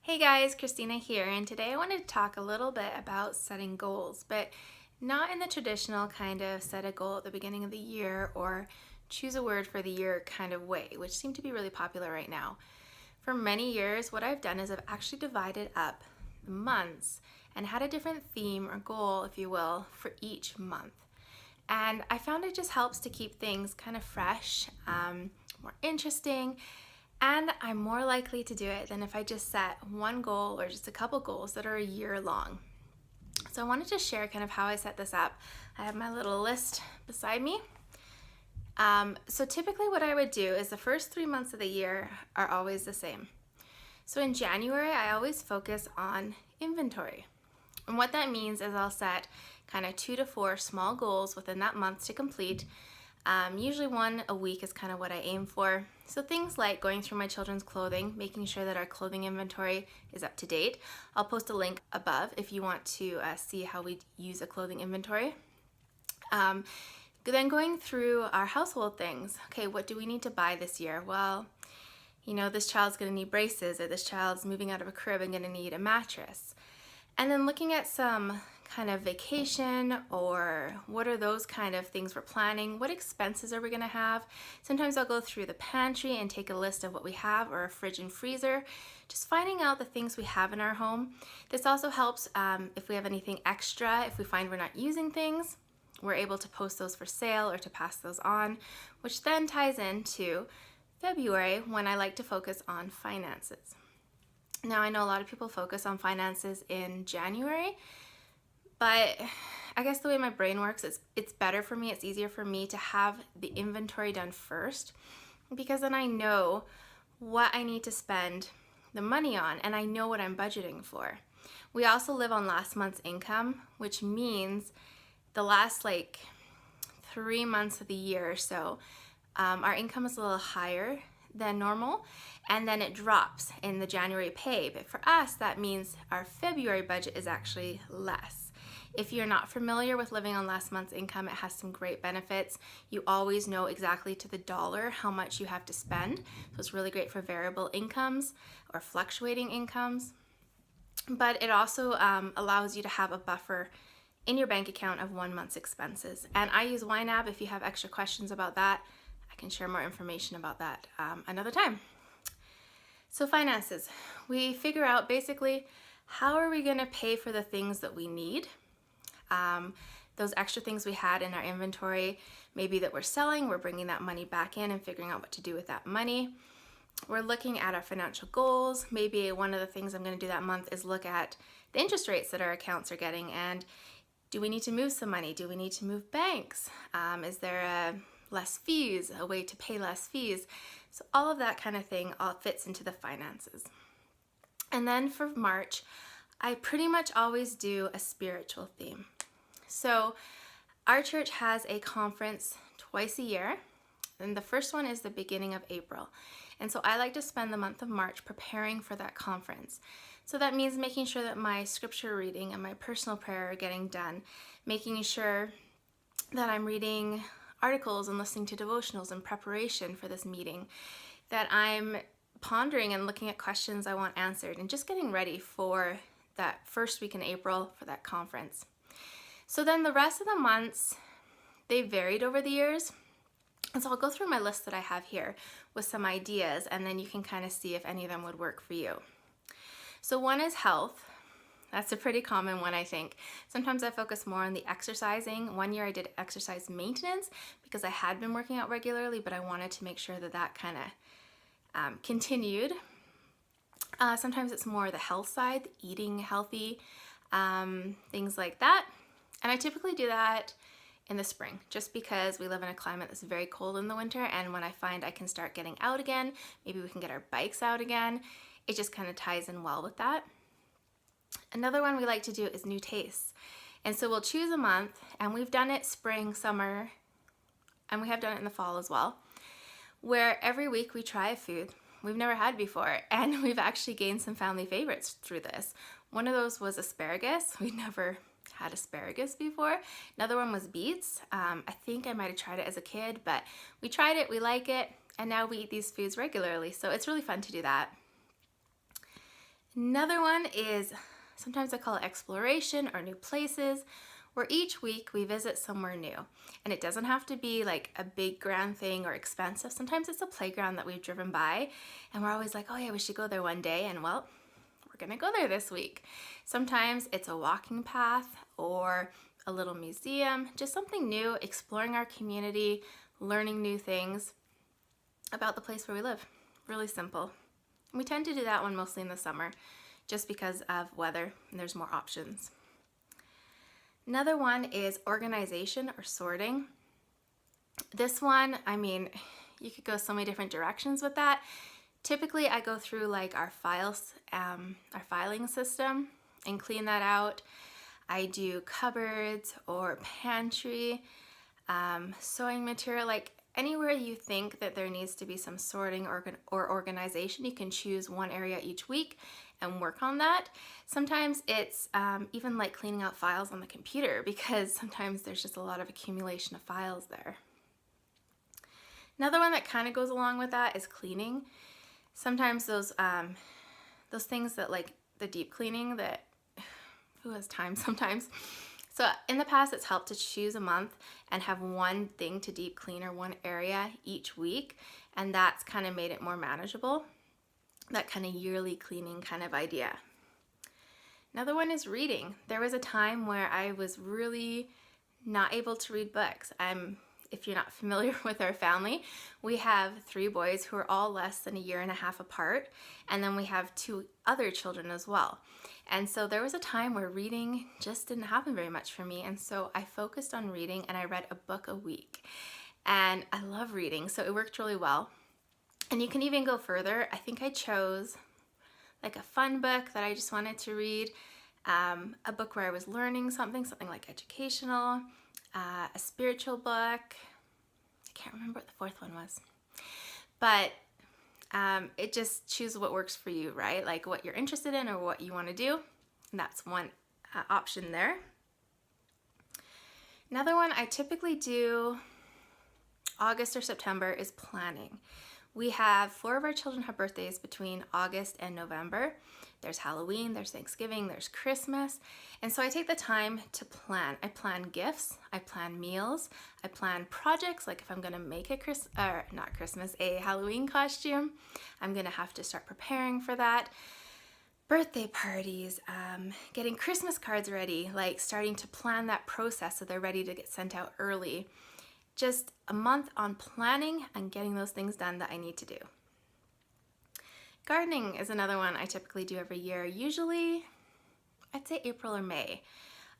Hey guys, Christina here, and today I wanted to talk a little bit about setting goals, but not in the traditional kind of set a goal at the beginning of the year or choose a word for the year kind of way, which seem to be really popular right now. For many years, what I've done is I've actually divided up the months and had a different theme or goal, if you will, for each month. And I found it just helps to keep things kind of fresh, more interesting, and I'm more likely to do it than if I just set one goal or just a couple goals that are a year long. So I wanted to share kind of how I set this up. I have my little list beside me. So typically what I would do is the first 3 months of the year are always the same. So in January, I always focus on inventory. And what that means is I'll set kind of 2 to 4 small goals within that month to complete. Usually one a week is kind of what I aim for. So things like going through my children's clothing, making sure that our clothing inventory is up to date. I'll post a link above if you want to see how we use a clothing inventory. Then going through our household things. Okay, what do we need to buy this year? Well, this child's gonna need braces, or this child's moving out of a crib and gonna need a mattress. And then looking at some kind of vacation, or what are those kind of things we're planning? What expenses are we gonna have? Sometimes I'll go through the pantry and take a list of what we have, or a fridge and freezer, just finding out the things we have in our home. This also helps if we have anything extra, if we find we're not using things, we're able to post those for sale or to pass those on, which then ties into February, when I like to focus on finances. Now, I know a lot of people focus on finances in January, but I guess the way my brain works, it's better for me, it's easier for me to have the inventory done first, because then I know what I need to spend the money on and I know what I'm budgeting for. We also live on last month's income, which means the last 3 months of the year or so, our income is a little higher than normal, and then it drops in the January pay. But for us, that means our February budget is actually less. If you're not familiar with living on last month's income, it has some great benefits. You always know exactly to the dollar how much you have to spend. So it's really great for variable incomes or fluctuating incomes. But it also allows you to have a buffer in your bank account of 1 month's expenses. And I use YNAB. If you have extra questions about that, I can share more information about that another time. So finances, we figure out basically how are we gonna pay for the things that we need. Those extra things we had in our inventory, maybe that we're selling, we're bringing that money back in and figuring out what to do with that money. We're looking at our financial goals. Maybe one of the things I'm gonna do that month is look at the interest rates that our accounts are getting, and do we need to move some money? Do we need to move banks? Is there less fees, a way to pay less fees? So all of that kind of thing all fits into the finances. And then for March, I pretty much always do a spiritual theme. So our church has a conference twice a year, and the first one is the beginning of April. And so I like to spend the month of March preparing for that conference. So that means making sure that my scripture reading and my personal prayer are getting done, making sure that I'm reading articles and listening to devotionals in preparation for this meeting, that I'm pondering and looking at questions I want answered, and just getting ready for that first week in April for that conference. So then the rest of the months, they varied over the years. And so I'll go through my list that I have here with some ideas, and then you can kind of see if any of them would work for you. So one is health. That's a pretty common one, I think. Sometimes I focus more on the exercising. One year I did exercise maintenance because I had been working out regularly, but I wanted to make sure that that kind of continued. Sometimes it's more the health side, eating healthy, things like that. And I typically do that in the spring, just because we live in a climate that's very cold in the winter, and when I find I can start getting out again, maybe we can get our bikes out again, it just kind of ties in well with that. Another one we like to do is new tastes. And so we'll choose a month, and we've done it spring, summer, and we have done it in the fall as well, where every week we try a food we've never had before, and we've actually gained some family favorites through this. One of those was asparagus. We'd never had asparagus before. Another one was beets. I think I might have tried it as a kid, but we tried it, we like it, and now we eat these foods regularly, so it's really fun to do that. Another one is, sometimes I call it exploration or new places, where each week we visit somewhere new. And it doesn't have to be like a big grand thing or expensive. Sometimes it's a playground that we've driven by and we're always like, oh yeah, we should go there one day. And well, we're gonna go there this week. Sometimes it's a walking path or a little museum, just something new, exploring our community, learning new things about the place where we live. Really simple. We tend to do that one mostly in the summer just because of weather and there's more options. Another one is organization or sorting. This one, I mean, you could go so many different directions with that. Typically I go through like our files, our filing system and clean that out. I do cupboards or pantry, sewing material, like anywhere you think that there needs to be some sorting or organization, you can choose one area each week and work on that. Sometimes it's even like cleaning out files on the computer because sometimes there's just a lot of accumulation of files there. Another one that kind of goes along with that is cleaning. Sometimes those things that like the deep cleaning that, who has time sometimes? So in the past, it's helped to choose a month and have one thing to deep clean or one area each week. And that's kind of made it more manageable. That kind of yearly cleaning kind of idea. Another one is reading. There was a time where I was really not able to read books. If you're not familiar with our family, we have 3 boys who are all less than a year and a half apart, and then we have 2 other children as well. And so there was a time where reading just didn't happen very much for me, and so I focused on reading and I read a book a week. And I love reading, so it worked really well. And you can even go further. I think I chose like a fun book that I just wanted to read, a book where I was learning something like educational, a spiritual book. I can't remember what the 4th one was. But it just choose what works for you, right? Like what you're interested in or what you want to do. And that's one option there. Another one I typically do August or September is planning. We have 4 of our children have birthdays between August and November. There's Halloween, there's Thanksgiving, there's Christmas. And so I take the time to plan. I plan gifts, I plan meals, I plan projects, like if I'm gonna make a Halloween costume, I'm gonna have to start preparing for that. Birthday parties, getting Christmas cards ready, like starting to plan that process so they're ready to get sent out early. Just a month on planning and getting those things done that I need to do. Gardening is another one I typically do every year. Usually, I'd say April or May.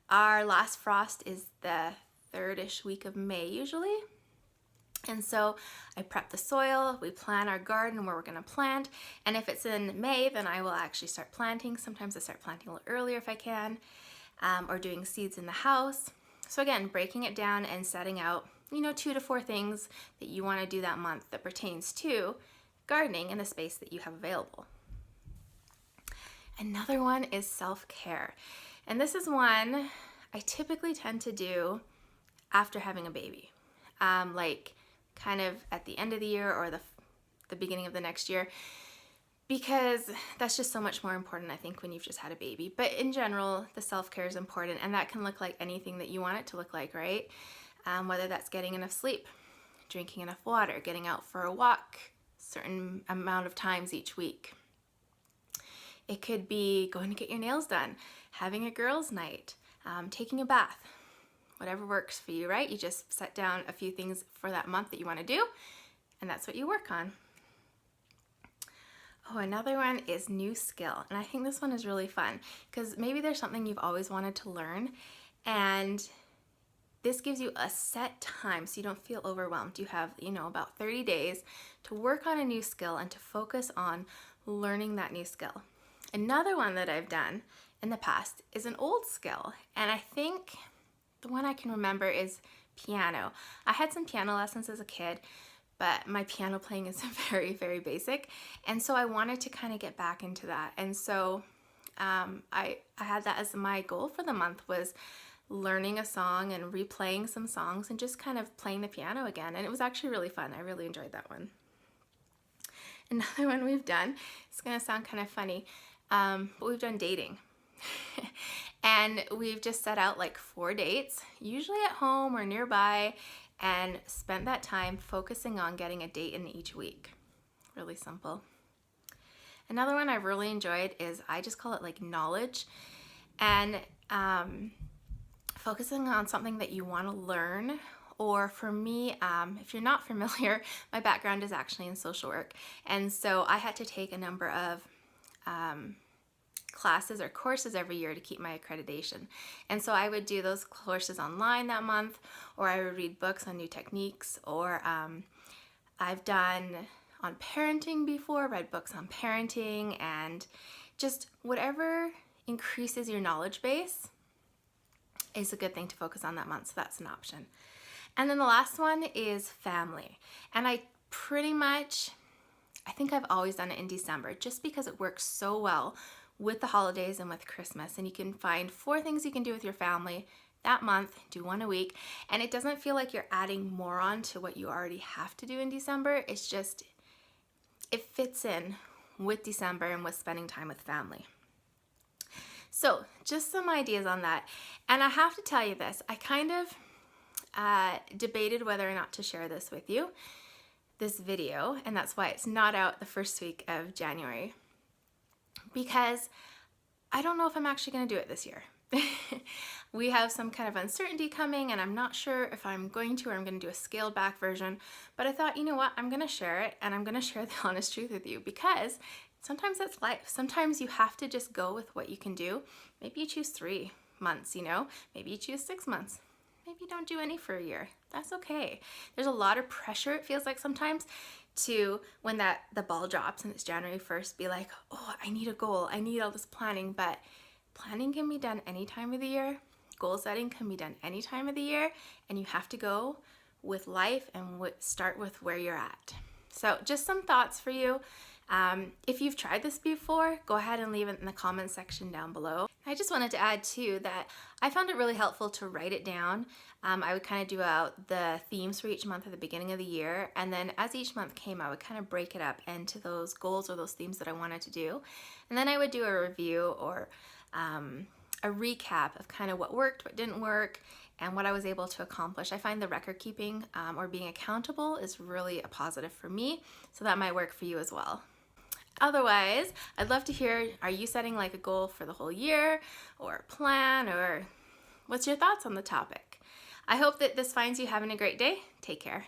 Our last frost is the 3rd-ish week of May usually. And so I prep the soil, we plan our garden where we're gonna plant, and if it's in May, then I will actually start planting. Sometimes I start planting a little earlier if I can, or doing seeds in the house. So again, breaking it down and setting out 2 to 4 things that you want to do that month that pertains to gardening in the space that you have available. Another one is self-care. And this is one I typically tend to do after having a baby. Like kind of at the end of the year or the beginning of the next year, because that's just so much more important, I think, when you've just had a baby. But in general, the self-care is important, and that can look like anything that you want it to look like, right? Whether that's getting enough sleep, drinking enough water, getting out for a walk a certain amount of times each week. It could be going to get your nails done, having a girls' night, taking a bath, whatever works for you, right? You just set down a few things for that month that you want to do, and that's what you work on. Oh, another one is new skill. And I think this one is really fun because maybe there's something you've always wanted to learn, and this gives you a set time so you don't feel overwhelmed. You have, about 30 days to work on a new skill and to focus on learning that new skill. Another one that I've done in the past is an old skill, and I think the one I can remember is piano. I had some piano lessons as a kid, but my piano playing is very, very basic, and so I wanted to kind of get back into that. And so I had that as my goal for the month, was learning a song and replaying some songs and just kind of playing the piano again. And it was actually really fun. I really enjoyed that one. Another one we've done, it's gonna sound kind of funny. but we've done dating. And we've just set out like 4 dates, usually at home or nearby, and spent that time focusing on getting a date in each week. Really simple. Another one I've really enjoyed is, I just call it like knowledge, and focusing on something that you want to learn. Or for me, if you're not familiar, my background is actually in social work, and so I had to take a number of classes or courses every year to keep my accreditation. And so I would do those courses online that month, or I would read books on new techniques, or I've done on parenting before, read books on parenting, and just whatever increases your knowledge base is a good thing to focus on that month, so that's an option. And then the last one is family. And I think I've always done it in December, just because it works so well with the holidays and with Christmas. And you can find 4 things you can do with your family that month, do 1 a week, and it doesn't feel like you're adding more on to what you already have to do in December. It's just, it fits in with December and with spending time with family. So just some ideas on that. And I have to tell you this, I kind of debated whether or not to share this with you, this video, and that's why it's not out the first week of January, because I don't know if I'm actually going to do it this year. We have some kind of uncertainty coming, and I'm not sure if I'm going to, or I'm going to do a scaled back version, but I thought, you know what, I'm going to share it, and I'm going to share the honest truth with you, because sometimes that's life. Sometimes you have to just go with what you can do. Maybe you choose 3 months, maybe you choose 6 months. Maybe you don't do any for a year. That's okay. There's a lot of pressure, it feels like sometimes, to when the ball drops and it's January 1st, be like, oh, I need a goal. I need all this planning. But planning can be done any time of the year. Goal setting can be done any time of the year. And you have to go with life and start with where you're at. So just some thoughts for you. If you've tried this before, go ahead and leave it in the comments section down below. I just wanted to add too that I found it really helpful to write it down. I would kind of do out the themes for each month at the beginning of the year, and then as each month came, I would kind of break it up into those goals or those themes that I wanted to do. And then I would do a review or a recap of kind of what worked, what didn't work, and what I was able to accomplish. I find the record keeping or being accountable is really a positive for me, so that might work for you as well. Otherwise, I'd love to hear, are you setting like a goal for the whole year or a plan, or what's your thoughts on the topic? I hope that this finds you having a great day. Take care.